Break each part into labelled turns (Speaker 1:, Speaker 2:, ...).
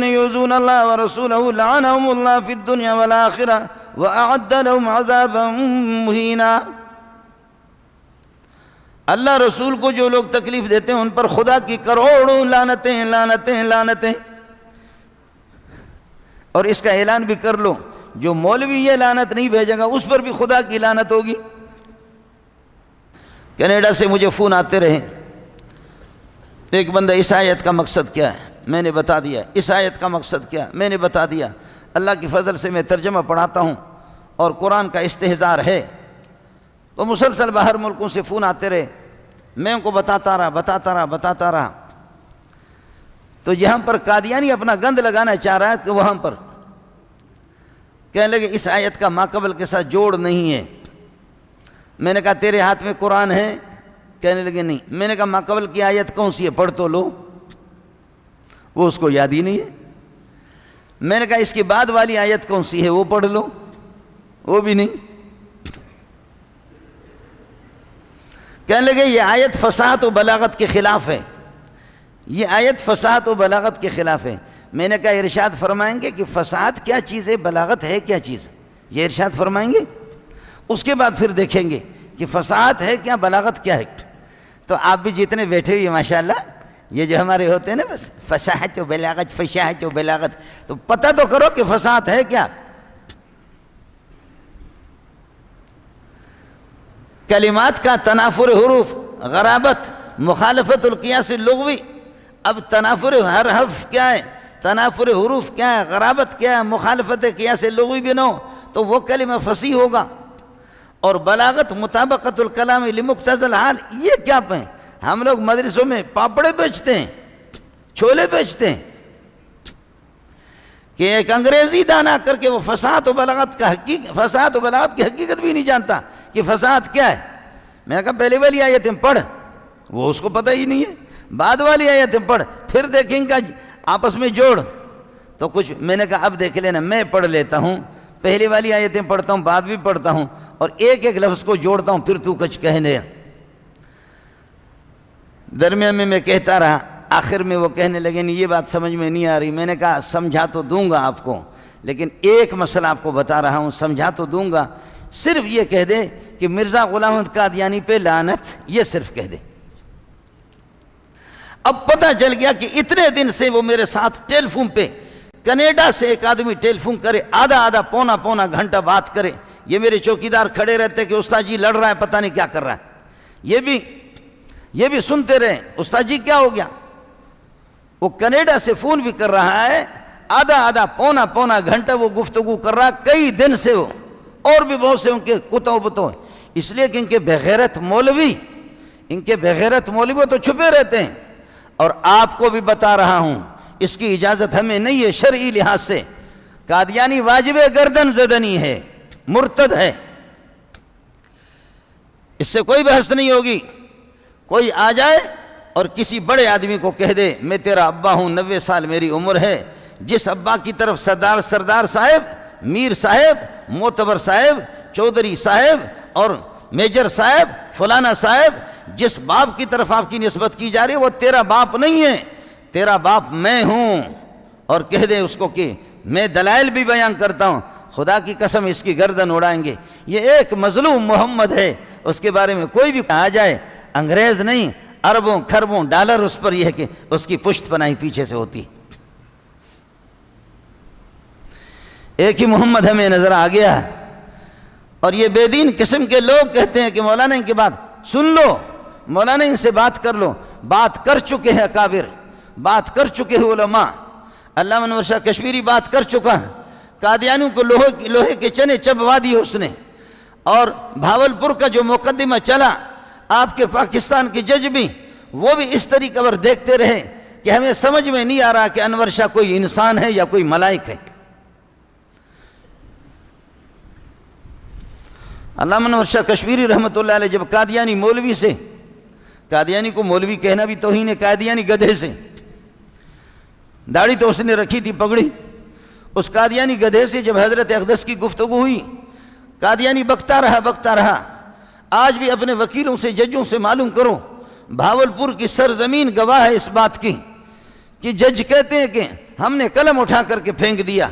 Speaker 1: يؤذون الله ورسوله لعنهم الله في الدنيا والآخرة وأعد لهم عذابا مهينا۔ اللہ رسول کو جو لوگ تکلیف دیتے ہیں ان پر خدا کی کروڑوں لعنتیں لعنتیں لعنتیں۔ اور اس کا اعلان بھی کر لو، جو مولوی یہ لعنت نہیں بھیجے گا اس پر بھی خدا کی لعنت ہوگی۔ کینیڈا سے مجھے فون آتے رہے، ایک بندہ اس آیت کا مقصد کیا ہے میں نے بتا دیا، اس آیت کا مقصد کیا میں نے بتا دیا۔ اللہ کی فضل سے میں ترجمہ پڑھاتا ہوں اور قرآن کا استحضار ہے، تو مسلسل باہر ملکوں سے فون آتے رہے، میں ان کو بتاتا رہا۔ تو جہاں پر قادیانی اپنا گند لگانا چاہ رہا ہے تو وہاں پر کہنے لگے اس آیت کا ماقبل کے ساتھ جوڑ نہیں ہے۔ میں نے کہا تیرے ہاتھ میں قرآن ہے؟ کہنے لگے نہیں۔ میں نے کہا ماقبل کی آیت کون سی ہے پڑھ تو لو، وہ اس کو یاد ہی نہیں ہے۔ میں نے کہا اس کی بعد والی آیت کون سی ہے وہ پڑھ لو، وہ بھی نہیں۔ کہنے لگے یہ آیت فصاحت و بلاغت کے خلاف ہے، یہ آیت فصاحت و بلاغت کے خلاف ہے۔ میں نے کہا ارشاد فرمائیں گے کہ فصاحت کیا چیز ہے، بلاغت ہے کیا چیز، یہ ارشاد فرمائیں گے، اس کے بعد پھر دیکھیں گے کہ فصاحت ہے کیا، بلاغت کیا ہے۔ تو آپ بھی جتنے بیٹھے ہوئے ماشاءاللہ یہ جو ہمارے ہوتے ہیں نا بس فصاحت و بلاغت فصاحت و بلاغت، تو پتہ تو کرو کہ فصاحت ہے کیا۔ کلمات کا تنافر حروف، غرابت، مخالفت القیاس اللغوی۔ اب تنافر ہر حرف کیا ہے، تنافر حروف کیا ہے، غرابت کیا ہے، مخالفت قیاس لغوی بھی نہ ہو تو وہ کلمہ فصیح ہوگا۔ اور بلاغت مطابقت الکلام لمقتضی الحال، یہ کیا پہیں؟ ہم لوگ مدرسوں میں پاپڑے بیچتے ہیں، چھولے بیچتے ہیں کہ ایک انگریزی دانا کر کے وہ فصاحت و بلاغت کی حقیقت بھی نہیں جانتا کہ فصاحت کیا ہے۔ میں نے کہا پہلے والی آیتیں پڑھ، وہ اس کو پتہ ہی نہیں ہے، بعد والی آیتیں پڑھ، پھر دیکھیں گا آپس میں جوڑ تو کچھ۔ میں نے کہا اب دیکھ لینا، میں پڑھ لیتا ہوں، پہلی والی آیتیں پڑھتا ہوں، بعد بھی پڑھتا ہوں، اور ایک ایک لفظ کو جوڑتا ہوں، پھر تو کچھ کہنے۔ درمیان میں کہتا رہا، آخر میں وہ کہنے لگے نہیں یہ بات سمجھ میں نہیں آ رہی۔ میں نے کہا سمجھا تو دوں گا آپ کو، لیکن ایک مسئلہ آپ کو بتا رہا ہوں، سمجھا تو دوں گا، صرف یہ کہہ دے کہ مرزا غلام احمد قادیانی پہ لعنت، یہ صرف کہہ دے۔ اب پتہ چل گیا کہ اتنے دن سے وہ میرے ساتھ ٹیلی فون پہ، کینیڈا سے ایک آدمی ٹیلی فون کرے، آدھا پونا گھنٹہ بات کرے، یہ میرے چوکیدار کھڑے رہتے کہ استاد جی لڑ رہا ہے، پتہ نہیں کیا کر رہا ہے، یہ بھی سنتے رہے، استاد جی کیا ہو گیا۔ وہ کینیڈا سے فون بھی کر رہا ہے، آدھا پونا گھنٹہ وہ گفتگو کر رہا، کئی دن سے وہ، اور بھی بہت سے ان کے کتوں بتوں، اس لیے کہ ان کے بغیرت مولوی وہ تو چھپے رہتے ہیں۔ اور آپ کو بھی بتا رہا ہوں اس کی اجازت ہمیں نہیں ہے شرعی لحاظ سے، قادیانی واجب گردن زدنی ہے، مرتد ہے، اس سے کوئی بحث نہیں ہوگی۔ کوئی آ جائے اور کسی بڑے آدمی کو کہہ دے میں تیرا ابا ہوں، 90 سال میری عمر ہے، جس ابا کی طرف سردار صاحب، میر صاحب، معتبر صاحب، چودھری صاحب اور میجر صاحب، فلانا صاحب، جس باپ کی طرف آپ کی نسبت کی جا رہی ہے وہ تیرا باپ نہیں ہے، تیرا باپ میں ہوں، اور کہہ دے اس کو کہ میں دلائل بھی بیان کرتا ہوں، خدا کی قسم اس کی گردن اڑائیں گے۔ یہ ایک مظلوم محمد ہے، اس کے بارے میں کوئی بھی آ جائے، انگریز نہیں، اربوں کھربوں ڈالر اس پر یہ ہے کہ اس کی پشت پناہی پیچھے سے ہوتی۔ ایک ہی محمد ہمیں نظر آ گیا ہے، اور یہ بے دین قسم کے لوگ کہتے ہیں کہ مولانا ان کی بات سن لو، مولانا ان سے بات کر لو۔ بات کر چکے ہیں اکابر، بات کر چکے ہیں علماء، علامہ انور شاہ کشمیری بات کر چکا ہے، قادیانیوں کو لوہے کے چنے چبوا دی اس نے، اور بھاولپور کا جو مقدمہ چلا، آپ کے پاکستان کے جج بھی وہ بھی اس طریقے پر دیکھتے رہے کہ ہمیں سمجھ میں نہیں آ رہا کہ انور شاہ کوئی انسان ہے یا کوئی ملائک ہے۔ علامہ انور شاہ کشمیری رحمۃ اللہ علیہ جب قادیانی مولوی سے، قادیانی کو مولوی کہنا بھی توہین ہے، قادیانی گدھے سے، داڑھی تو اس نے رکھی تھی پگڑی، اس قادیانی گدھے سے جب حضرت اقدس کی گفتگو ہوئی، قادیانی بکتا رہا۔ آج بھی اپنے وکیلوں سے، ججوں سے معلوم کرو، بھاولپور کی سرزمین گواہ ہے اس بات کی کہ جج کہتے ہیں کہ ہم نے قلم اٹھا کر کے پھینک دیا،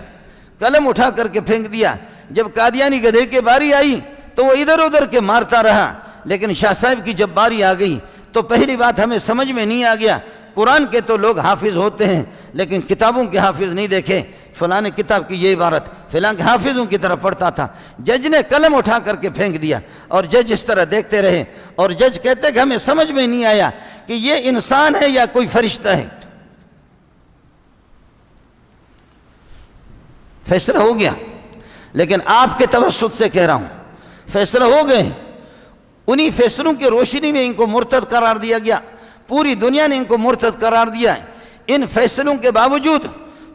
Speaker 1: قلم اٹھا کر کے پھینک دیا۔ جب قادیانی گدھے کی باری آئی تو وہ ادھر ادھر کے مارتا رہا، لیکن شاہ صاحب کی جب باری آ گئی تو پہلی بات ہمیں سمجھ میں نہیں آ گیا، قرآن کے تو لوگ حافظ ہوتے ہیں لیکن کتابوں کے حافظ نہیں دیکھے، فلاں کتاب کی یہ عبارت فلاں کے حافظوں کی طرح پڑھتا تھا۔ جج نے قلم اٹھا کر کے پھینک دیا اور جج اس طرح دیکھتے رہے، اور جج کہتے کہ ہمیں سمجھ میں نہیں آیا کہ یہ انسان ہے یا کوئی فرشتہ ہے۔ فیصلہ ہو گیا، لیکن آپ کے توسط سے کہہ رہا ہوں فیصلہ ہو گئے۔ انہی فیصلوں کی روشنی میں ان کو مرتد قرار دیا گیا، پوری دنیا نے ان کو مرتد قرار دیا ہے۔ ان فیصلوں کے باوجود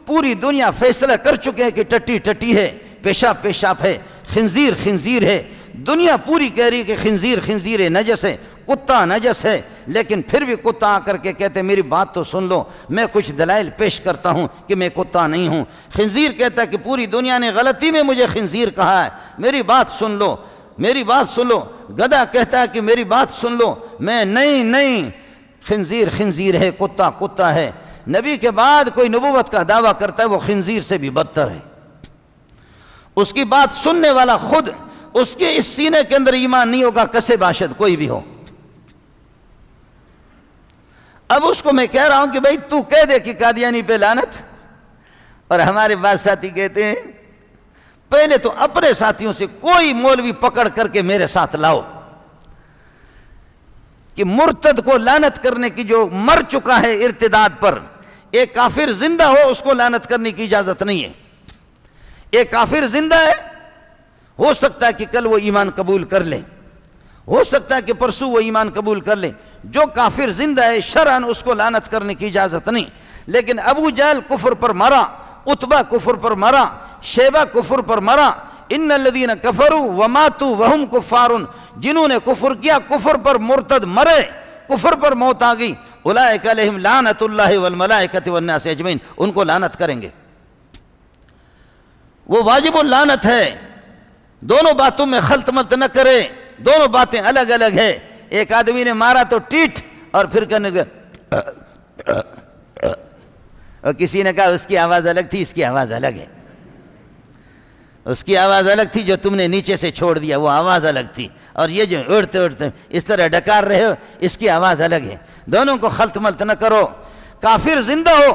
Speaker 1: پوری دنیا فیصلہ کر چکے ہیں کہ ٹٹی ٹٹی ہے، پیشاب پیشاب ہے، خنزیر خنزیر ہے، دنیا پوری کہہ رہی ہے کہ خنزیر خنزیر ہے، نجس ہے، کتا نجس ہے، لیکن پھر بھی کتا آ کر کے کہتے میری بات تو سن لو، میں کچھ دلائل پیش کرتا ہوں کہ میں کتا نہیں ہوں۔ خنزیر کہتا ہے کہ پوری دنیا نے غلطی میں مجھے خنزیر کہا ہے، میری بات سن لو، میری بات سن لو۔ گدھا کہتا ہے کہ میری بات سن لو، میں نہیں خنزیر خنزیر ہے، کتا کتا ہے۔ نبی کے بعد کوئی نبوت کا دعویٰ کرتا ہے وہ خنزیر سے بھی بدتر ہے۔ اس کی بات سننے والا خود اس کے اس سینے کے اندر ایمان نہیں ہوگا، کسے باشد کوئی بھی ہو۔ اب اس کو میں کہہ رہا ہوں کہ بھئی تو کہہ دے کہ قادیانی پہ لعنت، اور ہمارے بعض ساتھی کہتے ہیں پہلے تو اپنے ساتھیوں سے کوئی مولوی پکڑ کر کے میرے ساتھ لاؤ کہ مرتد کو لعنت کرنے کی، جو مر چکا ہے ارتداد پر، ایک کافر زندہ ہو اس کو لعنت کرنے کی اجازت نہیں ہے۔ ایک کافر زندہ ہے، ہو سکتا ہے کہ کل وہ ایمان قبول کر لے، ہو سکتا ہے کہ پرسوں وہ ایمان قبول کر لے، جو کافر زندہ ہے شرعاً اس کو لعنت کرنے کی اجازت نہیں۔ لیکن ابو جہل کفر پر مرا، عتبہ کفر پر مرا، شیبہ کفر پر مرا، ان الذین کفروا وماتوا وہم کفار، جنہوں نے کفر کیا، کفر پر مرتد مرے، کفر پر موت آ گئی، اولئک علیہم لعنت اللہ والملائکۃ والناس اجمعین، ان کو لعنت کریں گے۔ وہ واجب اللعنت ہے، دونوں باتوں میں خلط مت نہ کرے، دونوں باتیں الگ الگ ہے۔ ایک آدمی نے مارا تو ٹیٹ اور پھر کرنے لگا، اور کسی نے کہا اس کی آواز الگ تھی، اس کی آواز الگ ہے۔ اس کی آواز الگ تھی جو تم نے نیچے سے چھوڑ دیا، وہ آواز الگ تھی، اور یہ جو اڑتے اڑتے اس طرح ڈکار رہے ہو، اس کی آواز الگ ہے۔ دونوں کو خلط ملط نہ کرو۔ کافر زندہ ہو،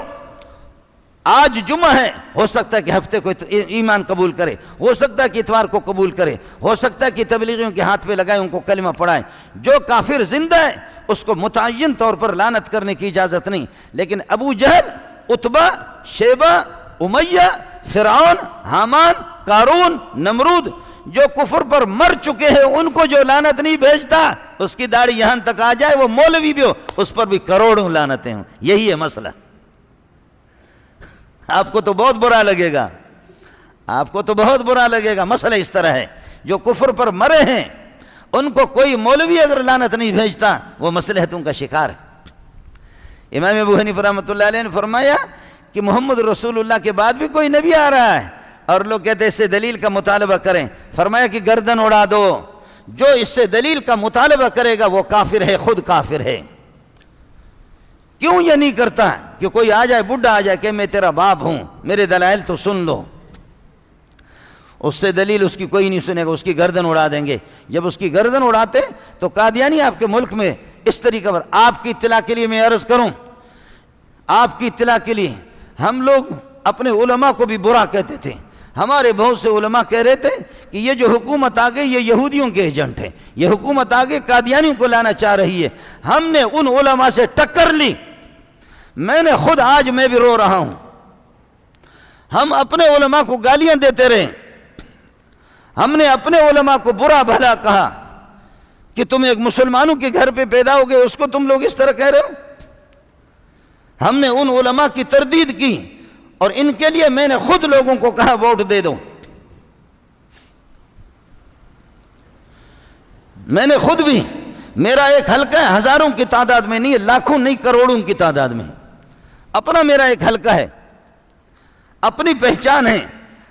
Speaker 1: آج جمعہ ہے، ہو سکتا ہے کہ ہفتے کو ایمان قبول کرے، ہو سکتا ہے کہ اتوار کو قبول کرے، ہو سکتا ہے کہ تبلیغیوں کے ہاتھ پہ لگائے ان کو کلمہ پڑھائیں۔ جو کافر زندہ ہے اس کو متعین طور پر لعنت کرنے کی اجازت نہیں۔ لیکن ابو جہل، عتبہ، شیبہ، امیہ، فرعون، حامان، قارون، نمرود، جو کفر پر مر چکے ہیں ان کو جو لعنت نہیں بھیجتا، اس کی داڑھی یہاں تک آ جائے وہ مولوی بھی ہو، اس پر بھی کروڑوں لعنتیں ہوں۔ یہی ہے مسئلہ۔ آپ کو تو بہت برا لگے گا، آپ کو تو بہت برا لگے گا، مسئلہ اس طرح ہے۔ جو کفر پر مرے ہیں ان کو کوئی مولوی اگر لعنت نہیں بھیجتا وہ مصلحتوں کا شکار ہے۔ امام ابو حنیفہ رحمۃ اللہ علیہ نے فرمایا کہ محمد رسول اللہ کے بعد بھی کوئی نبی آ رہا ہے، اور لوگ کہتے ہیں اس سے دلیل کا مطالبہ کریں۔ فرمایا کہ گردن اڑا دو، جو اس سے دلیل کا مطالبہ کرے گا وہ کافر ہے، خود کافر ہے۔ کیوں یہ نہیں کرتا کہ کوئی آ جائے، بڈھا آ جائے کہ میں تیرا باپ ہوں، میرے دلائل تو سن لو، اس سے دلیل اس کی کوئی نہیں سنے گا، اس کی گردن اڑا دیں گے۔ جب اس کی گردن اڑاتے تو قادیانی آپ کے ملک میں اس طریقے پر، آپ کی اطلاع کے لیے میں عرض کروں، آپ کی اطلاع کے لیے، ہم لوگ اپنے علماء کو بھی برا کہتے تھے۔ ہمارے بہت سے علماء کہہ رہے تھے کہ یہ جو حکومت آ گئی یہ یہودیوں کے ایجنٹ ہے، یہ حکومت آگے قادیانیوں کو لانا چاہ رہی ہے۔ ہم نے ان علماء سے ٹکر لی، میں نے خود، آج میں بھی رو رہا ہوں۔ ہم اپنے علماء کو گالیاں دیتے رہے، ہم نے اپنے علماء کو برا بھلا کہا کہ تم ایک مسلمانوں کے گھر پہ پیدا ہو گئے، اس کو تم لوگ اس طرح کہہ رہے ہو۔ ہم نے ان علماء کی تردید کی، اور ان کے لیے میں نے خود لوگوں کو کہا ووٹ دے دو۔ میں نے خود بھی، میرا ایک حلقہ ہے، ہزاروں کی تعداد میں نہیں ہے، لاکھوں نہیں، کروڑوں کی تعداد میں، اپنا میرا ایک حلقہ ہے، اپنی پہچان ہے،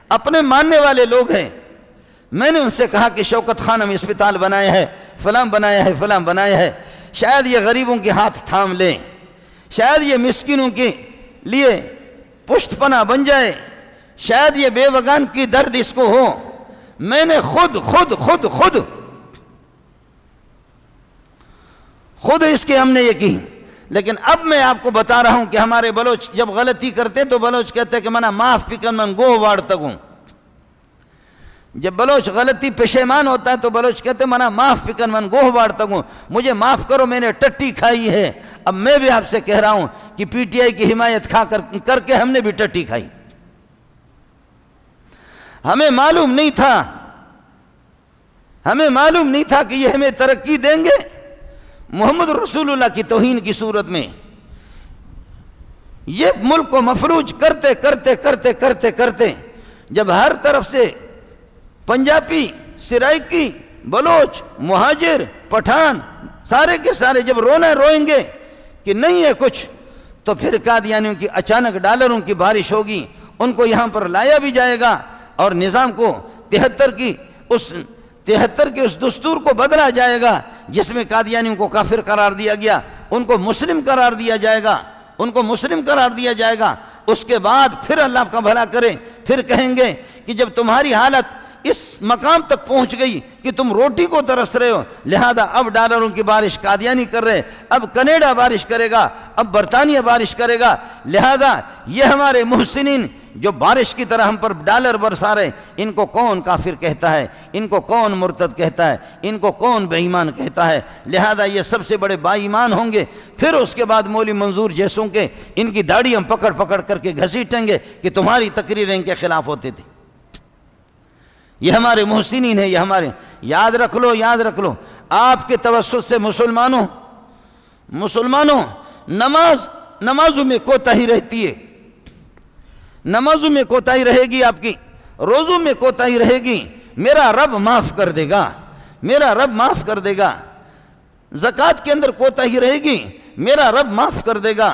Speaker 1: اپنے ماننے والے لوگ ہیں۔ میں نے ان سے کہا کہ شوکت خانم اسپتال بنایا ہے، فلاں بنایا ہے، فلاں بنایا ہے، شاید یہ غریبوں کے ہاتھ تھام لیں، شاید یہ مسکینوں کے لیے پشت پناہ بن جائے، شاید یہ بے وگان کی درد اس کو ہو۔ میں نے خود اس کے ہم نے یہ کی، لیکن اب میں آپ کو بتا رہا ہوں کہ ہمارے بلوچ جب غلطی کرتے تو بلوچ کہتے کہ منا معاف پکن من گو واڑ تگوں۔ جب بلوچ غلطی پشیمان ہوتا ہے تو بلوچ کہتے منا معاف پکن من گوہ واڑ تگوں، مجھے معاف کرو میں نے ٹٹی کھائی ہے۔ اب میں بھی آپ سے کہہ رہا ہوں کہ پی ٹی آئی کی حمایت کر کے ہم نے بھی ٹٹی کھائی۔ ہمیں معلوم نہیں تھا کہ یہ ہمیں ترقی دیں گے، محمد رسول اللہ کی توہین کی صورت میں۔ یہ ملک کو مفلوج کرتے جب ہر طرف سے پنجابی، سرائکی، بلوچ، مہاجر، پٹھان سارے کے سارے جب روئیں گے کہ نہیں ہے کچھ، تو پھر قادیانیوں کی اچانک ڈالروں کی بارش ہوگی، ان کو یہاں پر لایا بھی جائے گا اور نظام کو 73 کے اس دستور کو بدلا جائے گا جس میں قادیانیوں کو کافر قرار دیا گیا، ان کو مسلم قرار دیا جائے گا۔ اس کے بعد پھر اللہ کا بھلا کرے، پھر کہیں گے کہ جب تمہاری حالت اس مقام تک پہنچ گئی کہ تم روٹی کو ترس رہے ہو، لہذا اب ڈالروں کی بارش قادیانی کر رہے، اب کینیڈا بارش کرے گا، اب برطانیہ بارش کرے گا، لہذا یہ ہمارے محسنین جو بارش کی طرح ہم پر ڈالر برسا رہے، ان کو کون کافر کہتا ہے، ان کو کون مرتد کہتا ہے، ان کو کون بے ایمان کہتا ہے، لہذا یہ سب سے بڑے با ایمان ہوں گے۔ پھر اس کے بعد مولوی منظور جیسوں کے ان کی داڑھی ہم پکڑ کر کے گھسیٹیں گے کہ تمہاری تقریریں ان کے خلاف ہوتی تھی۔ یہ ہمارے محسنین ہیں، یہ ہمارے، یاد رکھ لو آپ کے توسط سے مسلمانوں نمازوں میں کوتاہی رہتی ہے، نمازوں میں کوتاہی رہے گی، آپ کی روزوں میں کوتاہی رہے گی، میرا رب معاف کر دے گا، زکوٰۃ کے اندر کوتاہی رہے گی، میرا رب معاف کر دے گا،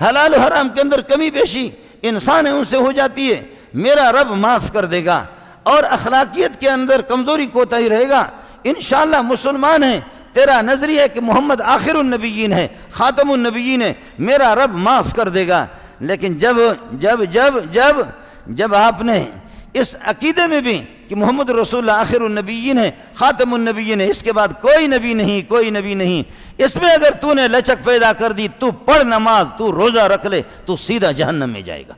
Speaker 1: حلال و حرام کے اندر کمی بیشی انسان ہے ان سے ہو جاتی ہے، میرا رب معاف کر دے گا، اور اخلاقیت کے اندر کمزوری کوتاہی رہے گا، انشاءاللہ مسلمان ہیں، تیرا نظریہ ہے کہ محمد آخر النبیین ہے، خاتم النبیین ہے، میرا رب معاف کر دے گا۔ لیکن جب آپ نے اس عقیدے میں بھی کہ محمد رسول اللہ آخر النبیین ہے، خاتم النبیین ہے، اس کے بعد کوئی نبی نہیں، اس میں اگر تو نے لچک پیدا کر دی، تو پڑھ نماز، تو روزہ رکھ لے، تو سیدھا جہنم میں جائے گا۔